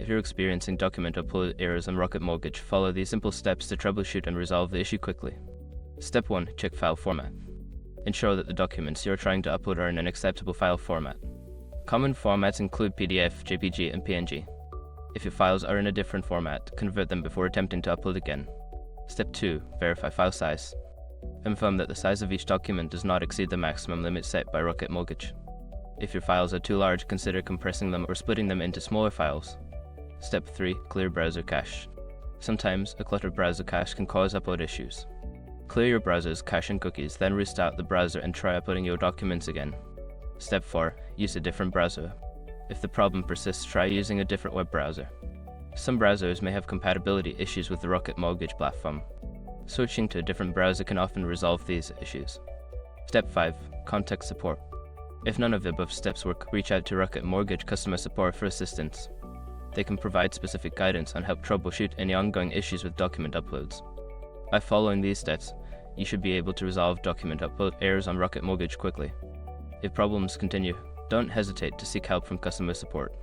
If you're experiencing document upload errors on Rocket Mortgage, follow these simple steps to troubleshoot and resolve the issue quickly. Step 1. Check file format. Ensure that the documents you're trying to upload are in an acceptable file format. Common formats include PDF, JPG, and PNG. If your files are in a different format, convert them before attempting to upload again. Step 2. Verify file size. Confirm that the size of each document does not exceed the maximum limit set by Rocket Mortgage. If your files are too large, consider compressing them or splitting them into smaller files. Step 3. Clear browser cache. Sometimes a cluttered browser cache can cause upload issues. Clear your browser's cache and cookies, then restart the browser and try uploading your documents again. Step 4. Use a different browser. If the problem persists, try using a different web browser. Some browsers may have compatibility issues with the Rocket Mortgage platform. Switching to a different browser can often resolve these issues. Step 5. Contact support. If none of the above steps work, reach out to Rocket Mortgage customer support for assistance. They can provide specific guidance and help troubleshoot any ongoing issues with document uploads. By following these steps, you should be able to resolve document upload errors on Rocket Mortgage quickly. If problems continue, don't hesitate to seek help from customer support.